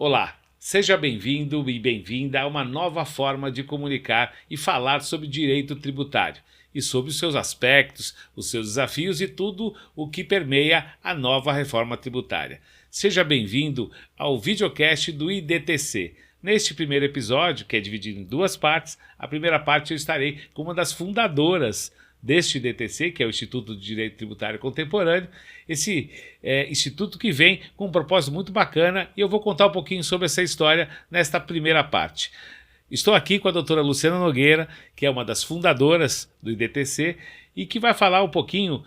Olá, seja bem-vindo e bem-vinda a uma nova forma de comunicar e falar sobre direito tributário e sobre os seus aspectos, os seus desafios e tudo o que permeia a nova reforma tributária. Seja bem-vindo ao videocast do IDTC. Neste primeiro episódio, que é dividido em duas partes, a primeira parte eu estarei com uma das fundadoras deste IDTC, que é o Instituto de Direito Tributário Contemporâneo, esse instituto que vem com um propósito muito bacana, e eu vou contar um pouquinho sobre essa história nesta primeira parte. Estou aqui com a doutora Luciana Nogueira, que é uma das fundadoras do IDTC, e que vai falar um pouquinho,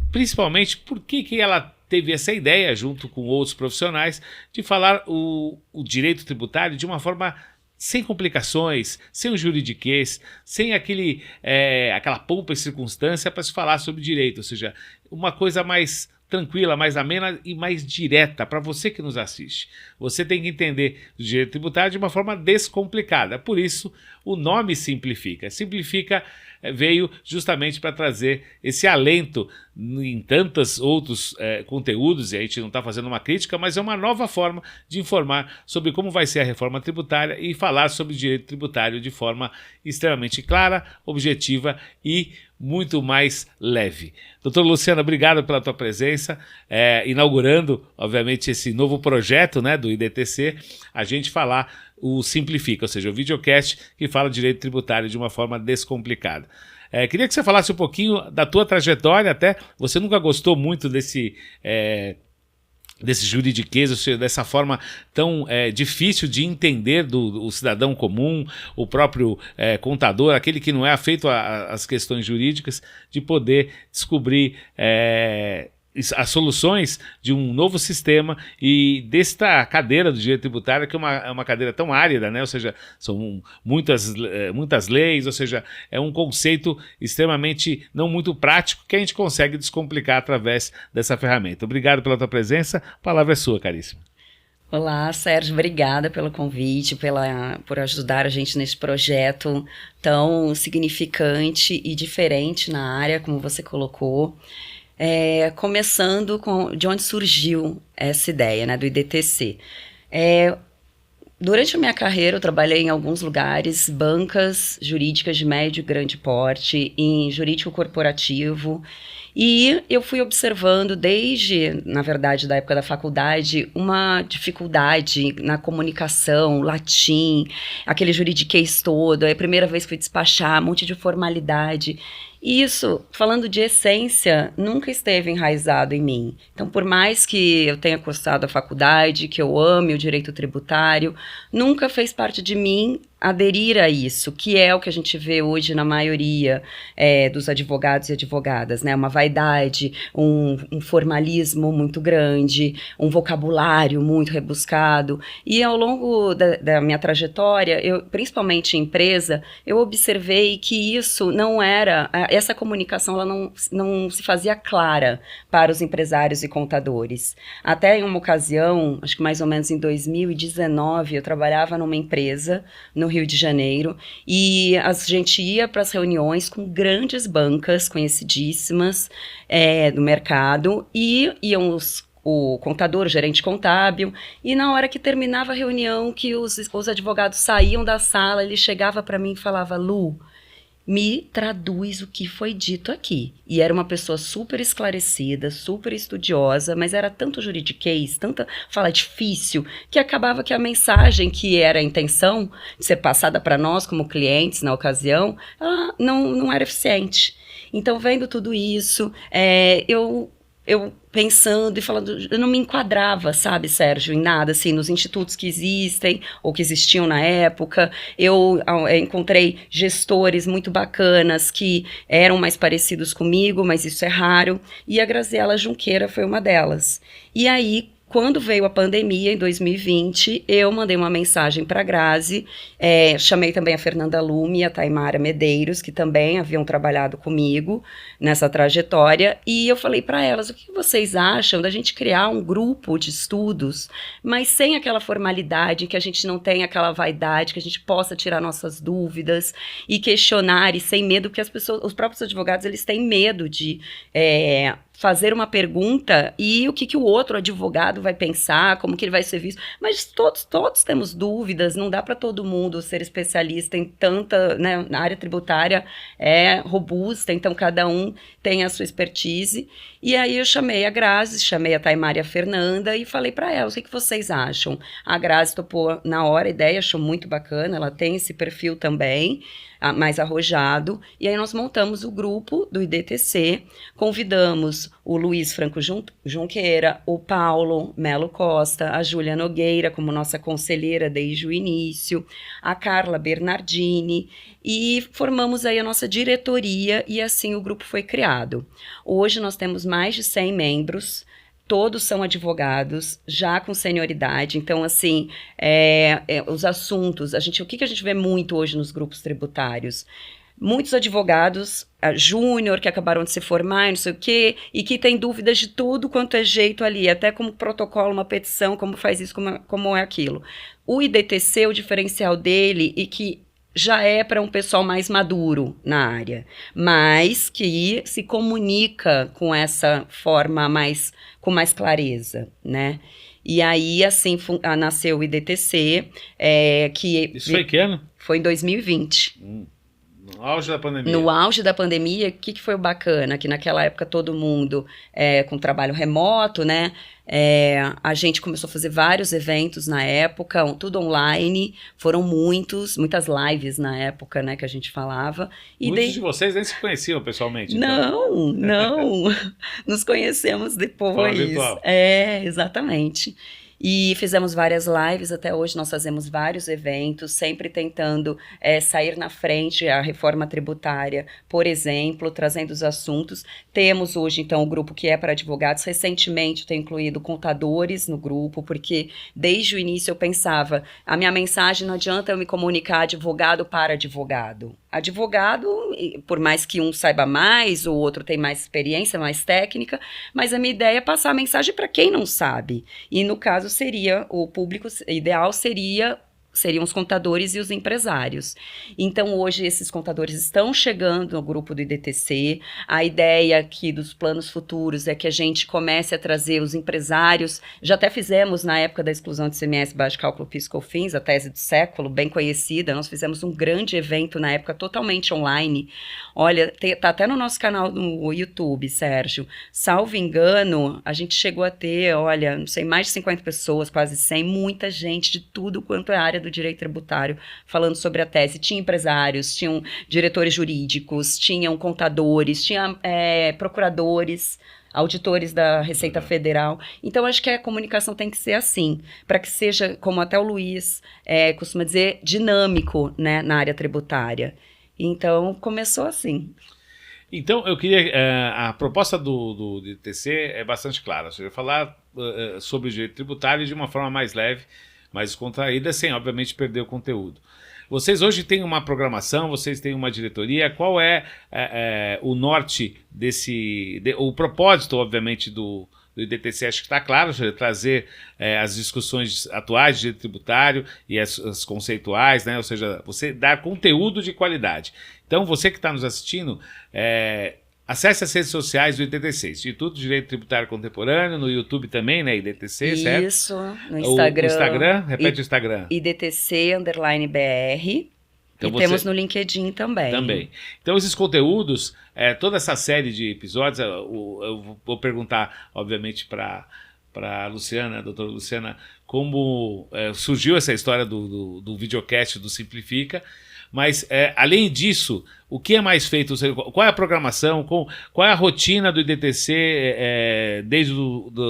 principalmente, por que ela teve essa ideia, junto com outros profissionais, de falar o direito tributário de uma forma sem complicações, sem o juridiquês, sem aquela pompa e circunstância para se falar sobre direito, ou seja, uma coisa mais tranquila, mais amena e mais direta para você que nos assiste. Você tem que entender o direito tributário de uma forma descomplicada, por isso o nome Simplifica. Simplifica veio justamente para trazer esse alento em tantos outros conteúdos, e a gente não está fazendo uma crítica, mas é uma nova forma de informar sobre como vai ser a reforma tributária e falar sobre direito tributário de forma extremamente clara, objetiva e muito mais leve. Doutora Luciana, obrigado pela tua presença, inaugurando, obviamente, esse novo projeto, né, do IDTC, a gente falar o Simplifica, ou seja, o videocast que fala direito tributário de uma forma descomplicada. Queria que você falasse um pouquinho da tua trajetória, até você nunca gostou muito desse juridiquês, ou seja, dessa forma tão difícil de entender do cidadão comum, o próprio contador, aquele que não é afeito às questões jurídicas, de poder descobrir as soluções de um novo sistema e desta cadeira do direito tributário, que é uma cadeira tão árida, né? Ou seja, são muitas leis, ou seja, é um conceito extremamente não muito prático que a gente consegue descomplicar através dessa ferramenta. Obrigado pela tua presença, a palavra é sua, caríssima. Olá, Sérgio, obrigada pelo convite, por ajudar a gente nesse projeto tão significante e diferente na área, como você colocou. Começando de onde surgiu essa ideia, né, do IDTC. Durante a minha carreira, eu trabalhei em alguns lugares, bancas jurídicas de médio e grande porte, em jurídico corporativo, e eu fui observando desde, na verdade, da época da faculdade, uma dificuldade na comunicação, latim, aquele juridiquês todo, é a primeira vez que fui despachar, um monte de formalidade. Isso, falando de essência, nunca esteve enraizado em mim. Então, por mais que eu tenha cursado a faculdade, que eu ame o direito tributário, nunca fez parte de mim aderir a isso, que é o que a gente vê hoje na maioria dos advogados e advogadas, né? Uma vaidade, um formalismo muito grande, um vocabulário muito rebuscado. E ao longo da minha trajetória, principalmente em empresa, eu observei que isso não era, essa comunicação ela não se fazia clara para os empresários e contadores. Até em uma ocasião, acho que mais ou menos em 2019, eu trabalhava numa empresa no Rio de Janeiro, e a gente ia para as reuniões com grandes bancas conhecidíssimas do mercado, e iam o contador, o gerente contábil, e na hora que terminava a reunião, que os advogados saíam da sala, ele chegava para mim e falava: Lu, me traduz o que foi dito aqui. E era uma pessoa super esclarecida, super estudiosa, mas era tanto juridiquês, tanta fala difícil, que acabava que a mensagem que era a intenção de ser passada para nós como clientes na ocasião, ela não era eficiente. Então, vendo tudo isso, eu pensando e falando, eu não me enquadrava, sabe, Sérgio, em nada, assim, nos institutos que existem ou que existiam na época. Eu encontrei gestores muito bacanas que eram mais parecidos comigo, mas isso é raro, e a Graziela Junqueira foi uma delas. E aí, quando veio a pandemia, em 2020, eu mandei uma mensagem para a Grazi, chamei também a Fernanda Lume e a Taimara Medeiros, que também haviam trabalhado comigo nessa trajetória, e eu falei para elas: o que vocês acham da gente criar um grupo de estudos, mas sem aquela formalidade, que a gente não tenha aquela vaidade, que a gente possa tirar nossas dúvidas e questionar, e sem medo, porque as pessoas, os próprios advogados, eles têm medo de fazer uma pergunta e o que o outro advogado vai pensar, como que ele vai ser visto. Mas todos temos dúvidas, não dá para todo mundo ser especialista em tanta, né, na área tributária é robusta, então cada um tem a sua expertise. E aí eu chamei a Grazi, chamei a Taimara e a Fernanda e falei para elas, o que vocês acham? A Grazi topou na hora a ideia, achou muito bacana, ela tem esse perfil também, mais arrojado, e aí nós montamos o grupo do IDTC, convidamos o Luiz Franco Junqueira, o Paulo Melo Costa, a Júlia Nogueira como nossa conselheira desde o início, a Carla Bernardini, e formamos aí a nossa diretoria e assim o grupo foi criado. Hoje nós temos mais de 100 membros, todos são advogados, já com senioridade, então assim, os assuntos, o que a gente vê muito hoje nos grupos tributários? Muitos advogados júnior que acabaram de se formar, não sei o quê, e que tem dúvidas de tudo quanto é jeito ali, até como protocolo, uma petição, como faz isso, como é aquilo. O IDTC, o diferencial dele, e que já é para um pessoal mais maduro na área, mas que se comunica com essa forma com mais clareza, né? E aí, assim, nasceu o IDTC, Isso foi que ano? Foi em 2020. No auge da pandemia. No auge da pandemia, o que foi o bacana? Que naquela época todo mundo com trabalho remoto, né? A gente começou a fazer vários eventos na época, tudo online, foram muitas lives na época, né, que a gente falava. E muitos de vocês nem se conheciam pessoalmente. Não, nos conhecemos depois. Fala virtual. Exatamente. E fizemos várias lives, até hoje nós fazemos vários eventos, sempre tentando sair na frente a reforma tributária, por exemplo, trazendo os assuntos. Temos hoje, então, o grupo que é para advogados. Recentemente eu tenho incluído contadores no grupo, porque desde o início eu pensava, a minha mensagem não adianta eu me comunicar advogado para advogado. Advogado, por mais que um saiba mais, o outro tem mais experiência, mais técnica, mas a minha ideia é passar a mensagem para quem não sabe. E no caso o público ideal seriam os contadores e os empresários. Então, hoje, esses contadores estão chegando no grupo do IDTC. A ideia aqui dos planos futuros é que a gente comece a trazer os empresários. Já até fizemos, na época da exclusão de ICMS, Baixa Cálculo PIS/COFINS, a tese do século, bem conhecida. Nós fizemos um grande evento na época, totalmente online. Olha, tá até no nosso canal no YouTube, Sérgio. Salvo engano, a gente chegou a ter, olha, não sei, mais de 50 pessoas, quase 100, muita gente de tudo quanto é área do direito tributário, falando sobre a tese. Tinha empresários, tinham diretores jurídicos, tinham contadores, tinha procuradores, auditores da Receita Federal. Então, acho que a comunicação tem que ser assim, para que seja, como até o Luiz costuma dizer, dinâmico, né, na área tributária. Então, começou assim. Então, eu queria... a proposta do IDTC é bastante clara, ou seja, falar sobre o direito tributário de uma forma mais leve, mais descontraída, sem, obviamente, perder o conteúdo. Vocês hoje têm uma programação, vocês têm uma diretoria. Qual é o norte o propósito, obviamente, do IDTC? Acho que está claro, trazer as discussões atuais de direito tributário e as conceituais, né? Ou seja, você dar conteúdo de qualidade. Então, você que está nos assistindo, acesse as redes sociais do IDTC, Instituto de Direito Tributário Contemporâneo, no YouTube também, né, IDTC, certo? Isso, no Instagram. O Instagram, repete o Instagram. IDTC_BR. Então temos no LinkedIn também. Também. Então, esses conteúdos, toda essa série de episódios, eu vou perguntar, obviamente, para a Luciana, a doutora Luciana, como surgiu essa história do videocast do Simplifica. Mas, além disso, o que é mais feito? Qual é a programação? Qual é a rotina do IDTC desde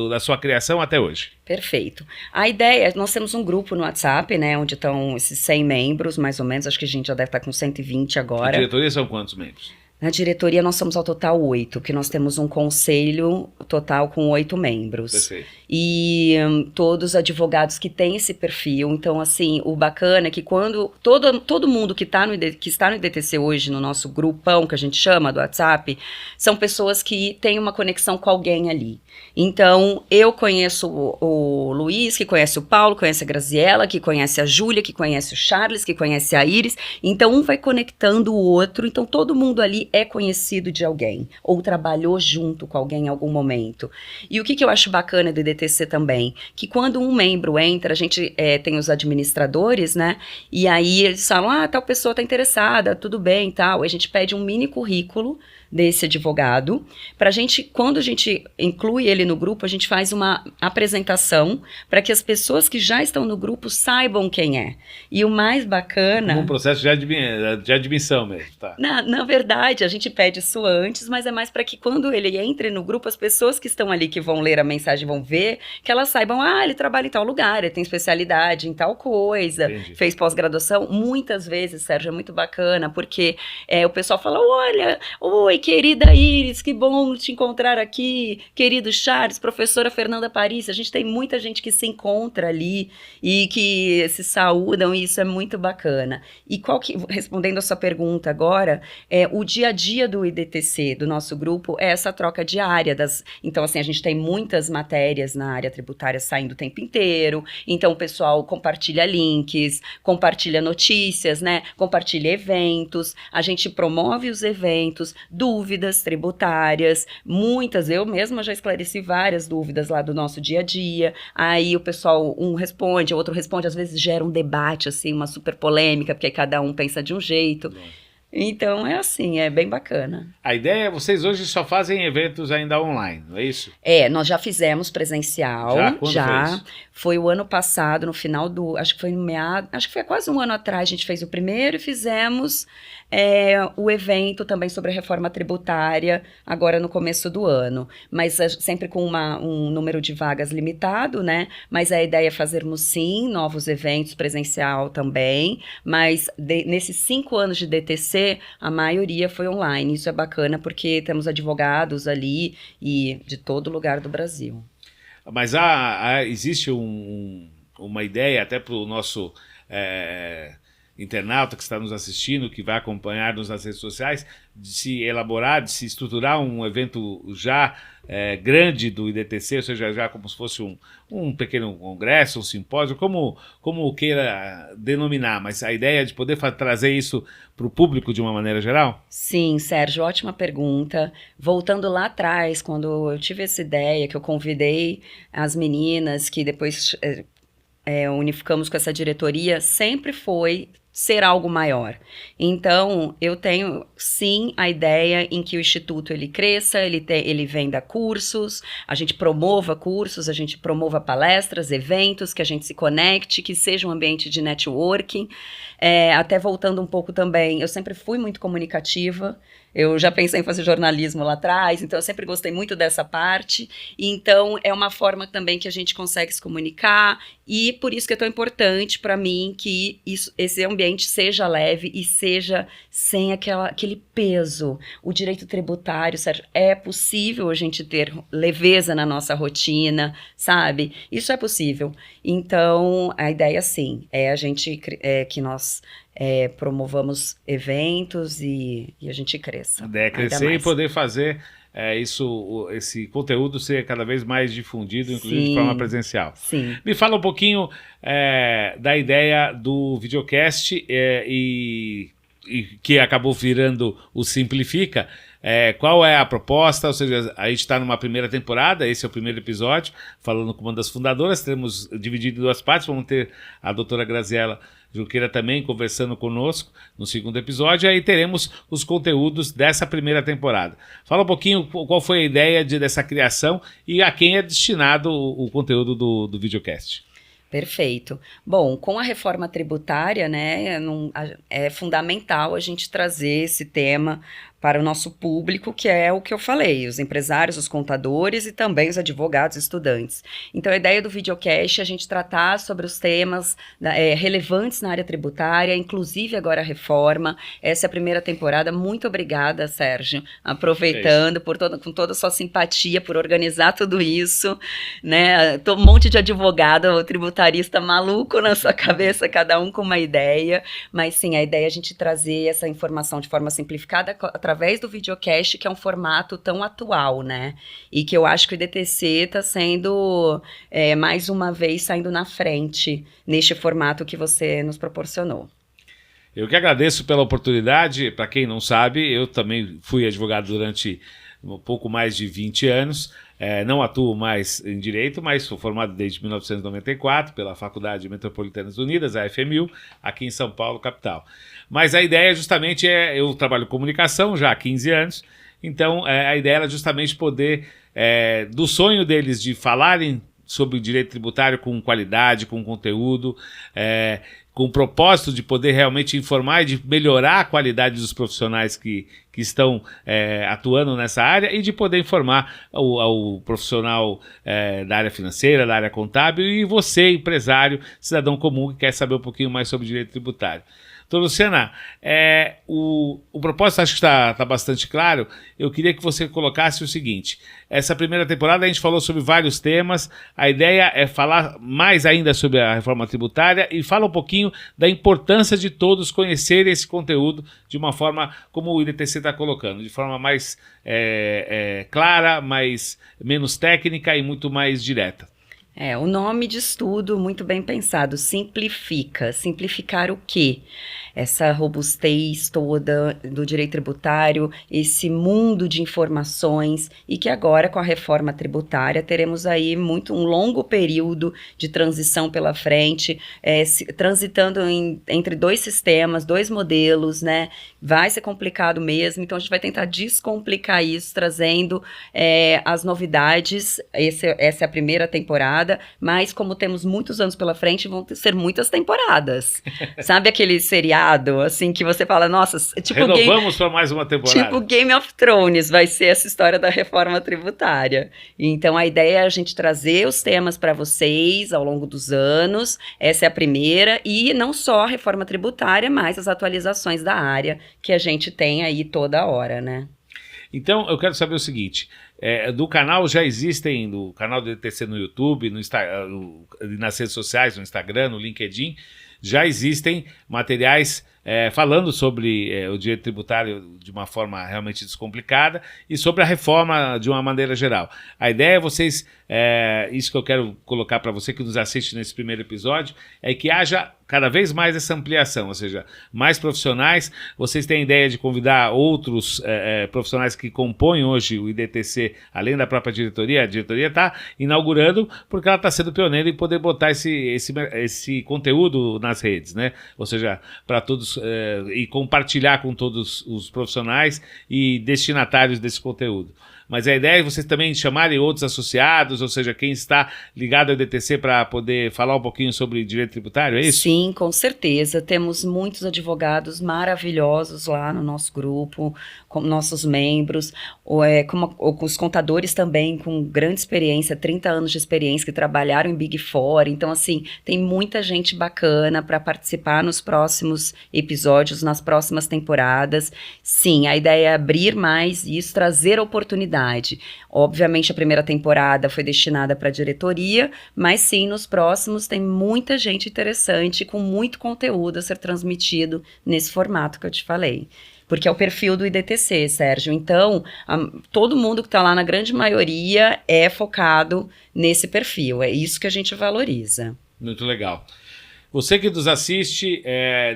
da sua criação até hoje? Perfeito. A ideia, nós temos um grupo no WhatsApp, né, onde estão esses 100 membros, mais ou menos, acho que a gente já deve estar com 120 agora. A diretoria são quantos membros? Na diretoria nós somos ao total 8, que nós temos um conselho total com 8 membros. Perfeito. E todos advogados que têm esse perfil. Então, assim, o bacana é que quando todo mundo que está no IDTC hoje, no nosso grupão, que a gente chama do WhatsApp, são pessoas que têm uma conexão com alguém ali. Então, eu conheço o Luiz, que conhece o Paulo, conhece a Graziella, que conhece a Júlia, que conhece o Charles, que conhece a Iris. Então, um vai conectando o outro. Então, todo mundo ali que é conhecido de alguém, ou trabalhou junto com alguém em algum momento. E o que eu acho bacana do IDTC também? Que quando um membro entra, a gente tem os administradores, né? E aí eles falam, tal pessoa está interessada, tudo bem, tal. A gente pede um mini currículo desse advogado, pra gente, quando a gente inclui ele no grupo, a gente faz uma apresentação para que as pessoas que já estão no grupo saibam quem é. E o mais bacana... Como um processo de admissão mesmo, tá? Na verdade, a gente pede isso antes, mas é mais para que quando ele entre no grupo, as pessoas que estão ali, que vão ler a mensagem, vão ver, que elas saibam, ele trabalha em tal lugar, ele tem especialidade em tal coisa, Entendi. Fez pós-graduação. Muitas vezes, Sérgio, é muito bacana, porque o pessoal fala, olha, oi, querida Iris, que bom te encontrar aqui, querido Charles, professora Fernanda Paris. A gente tem muita gente que se encontra ali e que se saúdam, e isso é muito bacana. E respondendo a sua pergunta agora, o dia a dia do IDTC, do nosso grupo, é essa troca diária. Então, assim, a gente tem muitas matérias na área tributária saindo o tempo inteiro, então o pessoal compartilha links, compartilha notícias, né? Compartilha eventos, a gente promove os eventos, dúvidas tributárias, muitas, eu mesma já esclareci várias dúvidas lá do nosso dia a dia, aí o pessoal, um responde, o outro responde, às vezes gera um debate, assim, uma super polêmica, porque cada um pensa de um jeito. Então é assim, é bem bacana. A ideia é, vocês hoje só fazem eventos ainda online, não é isso? Nós já fizemos presencial. Já? Quando foi o ano passado, no final do, acho que foi quase um ano atrás, a gente fez o primeiro e fizemos o evento também sobre a reforma tributária, agora no começo do ano. Mas sempre com um número de vagas limitado, né? Mas a ideia é fazermos, sim, novos eventos presencial também, mas nesses 5 anos de DTC, a maioria foi online. Isso é bacana porque temos advogados ali e de todo lugar do Brasil. Mas existe uma ideia até para o nosso internauta que está nos assistindo, que vai acompanhar-nos nas redes sociais, de se elaborar, de se estruturar um evento já grande do IDTC, ou seja, já como se fosse um pequeno congresso, um simpósio, como queira denominar, mas a ideia é de poder trazer isso para o público de uma maneira geral? Sim, Sérgio, ótima pergunta. Voltando lá atrás, quando eu tive essa ideia, que eu convidei as meninas, que depois unificamos com essa diretoria, sempre foi ser algo maior. Então, eu tenho, sim, a ideia em que o Instituto ele cresça, ele venda cursos, a gente promova cursos, a gente promova palestras, eventos, que a gente se conecte, que seja um ambiente de networking. Até voltando um pouco também, eu sempre fui muito comunicativa, eu já pensei em fazer jornalismo lá atrás, então eu sempre gostei muito dessa parte. Então, é uma forma também que a gente consegue se comunicar, e por isso que é tão importante para mim que esse ambiente seja leve e seja sem aquele peso. O direito tributário, Sérgio, é possível a gente ter leveza na nossa rotina, sabe? Isso é possível. Então, a ideia, sim, é a gente que nós promovamos eventos e a gente cresça. A ideia é crescer e poder fazer esse conteúdo ser cada vez mais difundido, inclusive de forma presencial. Sim. Me fala um pouquinho da ideia do videocast e que acabou virando o Simplifica. Qual é a proposta? Ou seja, a gente está numa primeira temporada, esse é o primeiro episódio, falando com uma das fundadoras, teremos dividido em 2 partes, vamos ter a doutora Graziela Junqueira também conversando conosco no segundo episódio, aí teremos os conteúdos dessa primeira temporada. Fala um pouquinho qual foi a ideia dessa criação e a quem é destinado o conteúdo do videocast. Perfeito. Bom, com a reforma tributária, né, é fundamental a gente trazer esse tema para o nosso público, que é o que eu falei, os empresários, os contadores e também os advogados e estudantes. Então, a ideia do videocast é a gente tratar sobre os temas relevantes na área tributária, inclusive agora a reforma. Essa é a primeira temporada. Muito obrigada, Sérgio, aproveitando com toda a sua simpatia por organizar tudo isso, né? Um monte de advogado, tributarista maluco na sua cabeça, cada um com uma ideia, mas sim, a ideia é a gente trazer essa informação de forma simplificada através do videocast, que é um formato tão atual, né? E que eu acho que o IDTC está sendo, mais uma vez, saindo na frente neste formato que você nos proporcionou. Eu que agradeço pela oportunidade. Para quem não sabe, eu também fui advogado durante um pouco mais de 20 anos. Não atuo mais em Direito, mas sou formado desde 1994 pela Faculdade Metropolitanas Unidas, a FMU, aqui em São Paulo, capital. Mas a ideia justamente eu trabalho com comunicação já há 15 anos, então a ideia era justamente poder, do sonho deles de falarem sobre direito tributário com qualidade, com conteúdo, com o propósito de poder realmente informar e de melhorar a qualidade dos profissionais que estão atuando nessa área e de poder informar ao profissional da área financeira, da área contábil e você, empresário, cidadão comum que quer saber um pouquinho mais sobre direito tributário. Então, Luciana, o propósito acho que está bastante claro. Eu queria que você colocasse o seguinte: essa primeira temporada a gente falou sobre vários temas, a ideia é falar mais ainda sobre a reforma tributária e fala um pouquinho da importância de todos conhecerem esse conteúdo de uma forma como o IDTC está colocando, de forma mais clara, menos técnica e muito mais direta. O nome de estudo, muito bem pensado, simplifica. Simplificar o quê? Essa robustez toda do direito tributário, esse mundo de informações, e que agora, com a reforma tributária, teremos aí um longo período de transição pela frente, transitando entre dois sistemas, dois modelos, né? Vai ser complicado mesmo, então a gente vai tentar descomplicar isso, trazendo as novidades. Essa é a primeira temporada, mas como temos muitos anos pela frente, vão ser muitas temporadas. Sabe aquele seriado, assim, que você fala, nossa, tipo renovamos para mais uma temporada. Tipo Game of Thrones, vai ser essa história da reforma tributária. Então a ideia é a gente trazer os temas para vocês ao longo dos anos, essa é a primeira, e não só a reforma tributária, mas as atualizações da área que a gente tem aí toda hora, né? Então, eu quero saber o seguinte, do canal já existem, do canal do IDTC no YouTube, nas redes sociais, no Instagram, no LinkedIn, já existem materiais falando sobre o direito tributário de uma forma realmente descomplicada e sobre a reforma de uma maneira geral. A ideia é vocês, isso que eu quero colocar para você que nos assiste nesse primeiro episódio, é que haja cada vez mais essa ampliação, ou seja, mais profissionais. Vocês têm a ideia de convidar outros profissionais que compõem hoje o IDTC, além da própria diretoria. A diretoria está inaugurando porque ela está sendo pioneira em poder botar esse conteúdo nas redes, né? Ou seja, para todos e compartilhar com todos os profissionais e destinatários desse conteúdo. Mas a ideia é vocês também chamarem outros associados, ou seja, quem está ligado ao IDTC para poder falar um pouquinho sobre direito tributário, é isso? Sim, com certeza. Temos muitos advogados maravilhosos lá no nosso grupo, como nossos membros, como os contadores também com grande experiência, 30 anos de experiência, que trabalharam em Big Four. Então, assim, tem muita gente bacana para participar nos próximos episódios, nas próximas temporadas. Sim, a ideia é abrir mais isso, trazer oportunidade. Obviamente a primeira temporada foi destinada para a diretoria, mas sim, nos próximos tem muita gente interessante com muito conteúdo a ser transmitido nesse formato que eu te falei. Porque é o perfil do IDTC, Sérgio. Então, todo mundo que está lá, na grande maioria, é focado nesse perfil. É isso que a gente valoriza. Muito legal. Você que nos assiste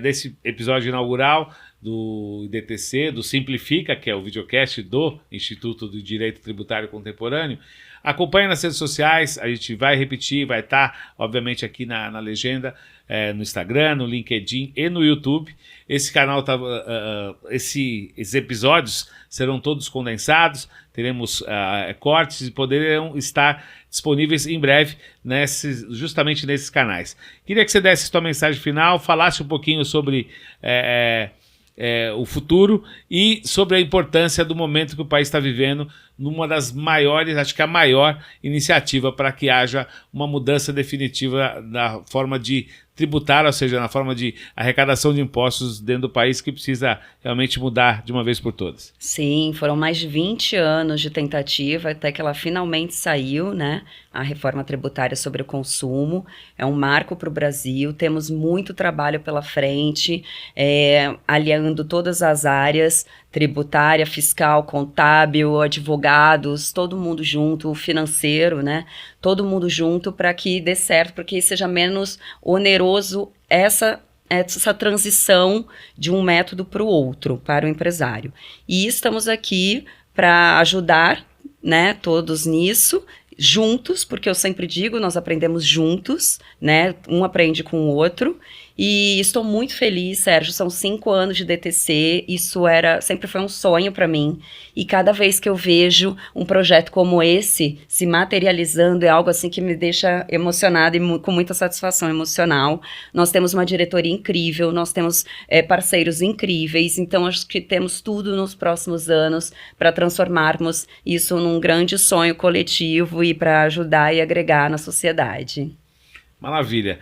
desse episódio inaugural do IDTC, do Simplifica, que é o videocast do Instituto do Direito Tributário Contemporâneo, acompanhe nas redes sociais, a gente vai repetir, vai estar, obviamente, aqui na legenda, no Instagram, no LinkedIn e no YouTube. Esse canal esses episódios serão todos condensados, teremos cortes e poderão estar disponíveis em breve justamente nesses canais. Queria que você desse sua mensagem final, falasse um pouquinho sobre o futuro e sobre a importância do momento que o país está vivendo, numa das maiores, acho que a maior iniciativa para que haja uma mudança definitiva na forma de tributar, ou seja, na forma de arrecadação de impostos dentro do país, que precisa realmente mudar de uma vez por todas. Sim, foram mais de 20 anos de tentativa até que ela finalmente saiu, né? A reforma tributária sobre o consumo. É um marco para o Brasil, temos muito trabalho pela frente, aliando todas as áreas, tributária, fiscal, contábil, advogados, todo mundo junto, o financeiro, né? Todo mundo junto para que dê certo, para que seja menos oneroso essa essa transição de um método para o outro, para o empresário. E estamos aqui para ajudar, né, todos nisso, juntos, porque eu sempre digo, nós aprendemos juntos, né? Um aprende com o outro. E estou muito feliz, Sérgio, são 5 anos de DTC, isso sempre foi um sonho para mim. E cada vez que eu vejo um projeto como esse se materializando, é algo assim que me deixa emocionada e com muita satisfação emocional. Nós temos uma diretoria incrível, nós temos parceiros incríveis, então acho que temos tudo nos próximos anos para transformarmos isso num grande sonho coletivo e para ajudar e agregar na sociedade. Maravilha.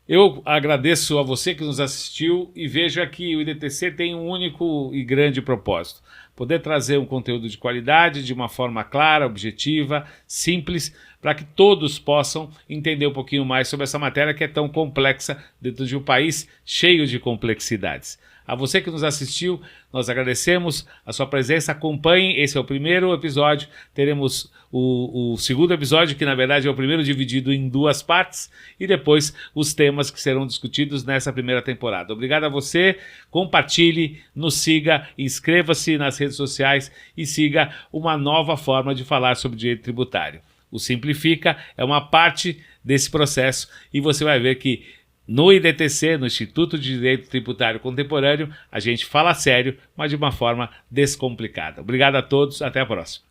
Eu agradeço a você que nos assistiu e veja que o IDTC tem um único e grande propósito: poder trazer um conteúdo de qualidade, de uma forma clara, objetiva, simples, para que todos possam entender um pouquinho mais sobre essa matéria que é tão complexa dentro de um país cheio de complexidades. A você que nos assistiu, nós agradecemos a sua presença. Acompanhem, esse é o primeiro episódio. Teremos o segundo episódio, que na verdade é o primeiro dividido em 2 partes, e depois os temas que serão discutidos nessa primeira temporada. Obrigado a você, compartilhe, nos siga, inscreva-se nas redes sociais e siga uma nova forma de falar sobre direito tributário. O Simplifica é uma parte desse processo e você vai ver que no IDTC, no Instituto de Direito Tributário Contemporâneo, a gente fala sério, mas de uma forma descomplicada. Obrigado a todos, até a próxima.